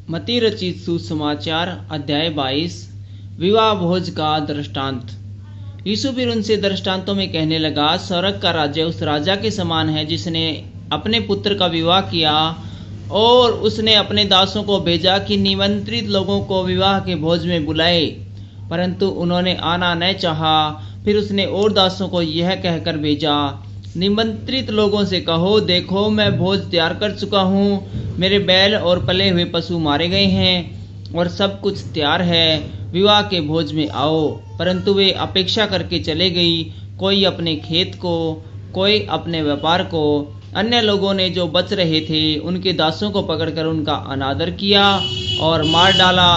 मती रचित सुसमाचार अध्याय 22 विवाह भोज का दृष्टांत। यीशु फिर उनसे दृष्टांतों में कहने लगा, स्वर्ग का राज्य उस राजा के समान है जिसने अपने पुत्र का विवाह किया और उसने अपने दासों को भेजा कि निमंत्रित लोगों को विवाह के भोज में बुलाए, परंतु उन्होंने आना न चाहा। फिर उसने और दासों को यह कहकर भेजा, निमंत्रित लोगों से कहो, देखो मैं भोज तैयार कर चुका हूँ, मेरे बैल और पले हुए पशु मारे गए हैं और सब कुछ तैयार है, विवाह के भोज में आओ। परंतु वे अपेक्षा करके चले गई, कोई अपने खेत को, कोई अपने व्यापार को। अन्य लोगों ने जो बच रहे थे उनके दासों को पकड़कर उनका अनादर किया और मार डाला।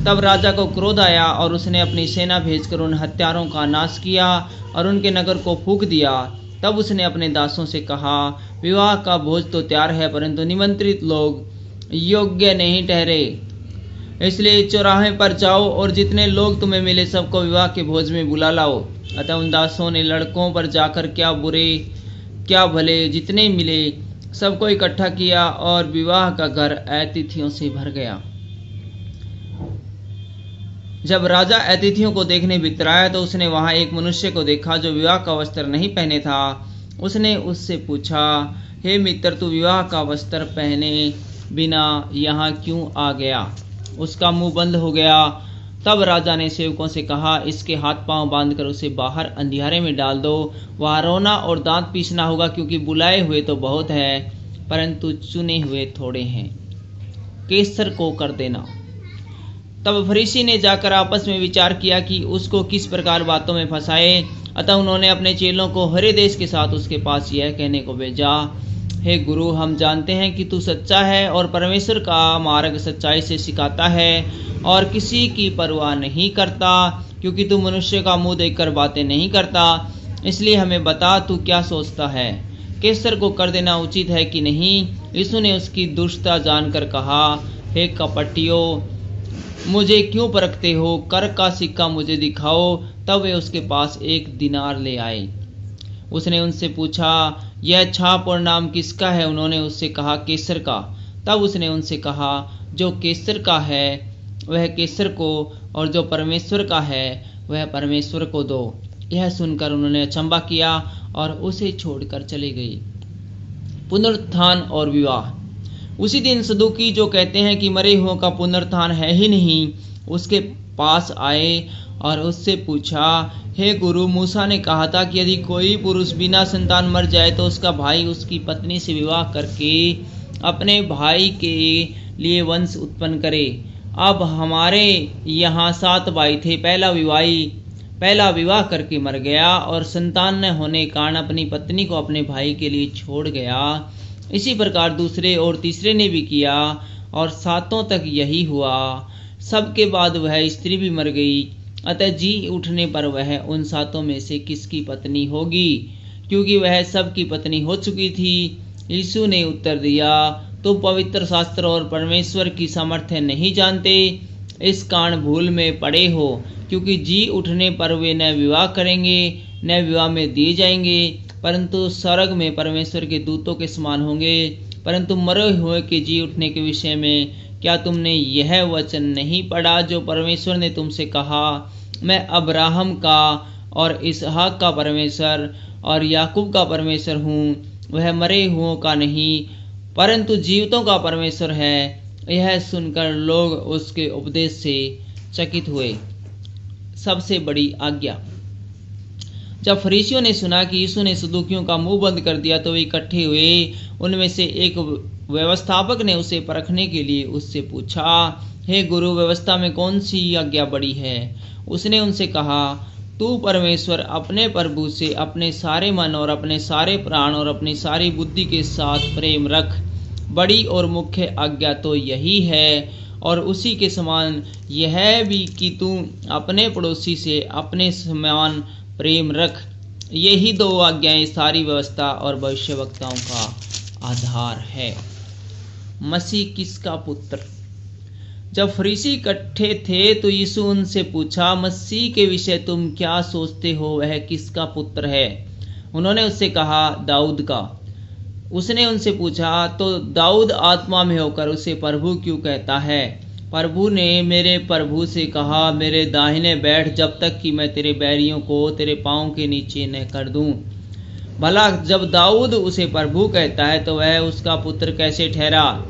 तब राजा को क्रोध आया और उसने अपनी सेना भेजकर उन हत्यारों का नाश किया और उनके नगर को फूंक दिया। तब उसने अपने दासों से कहा, विवाह का भोज तो तैयार है, परंतु निमंत्रित लोग योग्य नहीं ठहरे, इसलिए चौराहे पर जाओ और जितने लोग तुम्हें मिले सबको विवाह के भोज में बुला लाओ। अतः उन दासों ने लड़कों पर जाकर क्या बुरे क्या भले जितने मिले सबको इकट्ठा किया और विवाह का घर अतिथियों से भर गया। जब राजा अतिथियों को देखने भीतर आया तो उसने वहां एक मनुष्य को देखा जो विवाह का वस्त्र नहीं पहने था। उसने उससे पूछा, हे मित्र, तू विवाह का वस्त्र पहने बिना यहाँ क्यों आ गया? उसका मुंह बंद हो गया। तब राजा ने सेवकों से कहा, इसके हाथ पांव बांधकर उसे बाहर अंधियारे में डाल दो, वहां रोना और दांत पीसना होगा, क्योंकि बुलाए हुए तो बहुत है परंतु चुने हुए थोड़े हैं। कैसर को कर देना। तब फरीसी ने जाकर आपस में विचार किया कि उसको किस प्रकार बातों में फंसाए। अतः उन्होंने अपने चेलों को हेरोदेस के साथ उसके पास यह कहने को भेजा, हे गुरु, हम जानते हैं कि तू सच्चा है और परमेश्वर का मार्ग सच्चाई से सिखाता है और किसी की परवाह नहीं करता, क्योंकि तू मनुष्य का मुंह देखकर बातें नहीं करता। इसलिए हमें बता, तू क्या सोचता है, कैसर को कर देना उचित है कि नहीं? यीशु ने उसकी दुष्टता जानकर कहा, हे कपटियों, मुझे क्यों परखते हो? कर का सिक्का मुझे दिखाओ। तब वे उसके पास 1 दीनार ले आए। उसने उनसे पूछा, यह छाप और नाम किसका है? उन्होंने उससे कहा, कैसर का। तब उसने उनसे कहा, जो कैसर का है वह कैसर को और जो परमेश्वर का है वह परमेश्वर को दो। यह सुनकर उन्होंने अचंभा किया और उसे छोड़कर चले गए। पुनरुत्थान और विवाह। उसी दिन सदूकी, जो कहते हैं कि मरे हुओं का पुनरुत्थान है ही नहीं, उसके पास आए और उससे पूछा, हे गुरु, मूसा ने कहा था कि यदि कोई पुरुष बिना संतान मर जाए तो उसका भाई उसकी पत्नी से विवाह करके अपने भाई के लिए वंश उत्पन्न करे। अब हमारे यहाँ 7 भाई थे। पहला विवाह करके मर गया और संतान न होने के कारण अपनी पत्नी को अपने भाई के लिए छोड़ गया। इसी प्रकार दूसरे और तीसरे ने भी किया और 7 तक यही हुआ। सबके बाद वह स्त्री भी मर गई। अतः जी उठने पर वह उन 7 में से किसकी पत्नी होगी, क्योंकि वह सबकी पत्नी हो चुकी थी। यीशु ने उत्तर दिया, तुम पवित्र शास्त्र और परमेश्वर की सामर्थ्य नहीं जानते, इस कारण भूल में पड़े हो। क्योंकि जी उठने पर वे न विवाह करेंगे न विवाह में दिए जाएंगे, परंतु स्वर्ग में परमेश्वर के दूतों के समान होंगे। परंतु मरे हुए के जी उठने के विषय में क्या तुमने यह वचन नहीं पढ़ा जो परमेश्वर ने तुमसे कहा, मैं अब्राहम का और इसहाक का परमेश्वर और याकूब का परमेश्वर हूँ? वह मरे हुओं का नहीं परंतु जीवितों का परमेश्वर है। यह सुनकर लोग उसके उपदेश से चकित हुए। सबसे बड़ी आज्ञा। जब फरीसियों ने सुना कि यीशु ने सदूकियों का मुंह बंद कर दिया तो वे इकट्ठे हुए। उनमें से एक व्यवस्थापक ने उसे परखने के लिए उससे पूछा, हे गुरु, व्यवस्था में कौन सी आज्ञा बड़ी है? उसने उनसे कहा, तू परमेश्वर अपने प्रभु से अपने सारे मन और अपने सारे प्राण और अपनी सारी बुद्धि के साथ प्रेम रख। बड़ी और मुख्य आज्ञा तो यही है, और उसी के समान यह भी कि तू अपने पड़ोसी से अपने समान प्रेम रख। यही 2 आज्ञाएं सारी व्यवस्था और भविष्यवक्ताओं का आधार है। मसीह किसका पुत्र? जब फरीसी इकट्ठे थे तो यीशु उनसे पूछा, मसीह के विषय तुम क्या सोचते हो, वह किसका पुत्र है? उन्होंने उससे कहा, दाऊद का। उसने उनसे पूछा, तो दाऊद आत्मा में होकर उसे प्रभु क्यों कहता है? प्रभु ने मेरे प्रभु से कहा, मेरे दाहिने बैठ जब तक कि मैं तेरे बैरियों को तेरे पांव के नीचे न कर दूं। भला जब दाऊद उसे प्रभु कहता है तो वह उसका पुत्र कैसे ठहरा?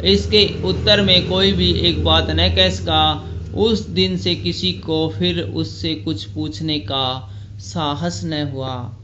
इसके उत्तर में कोई भी एक बात न कह सका। उस दिन से किसी को फिर उससे कुछ पूछने का साहस न हुआ।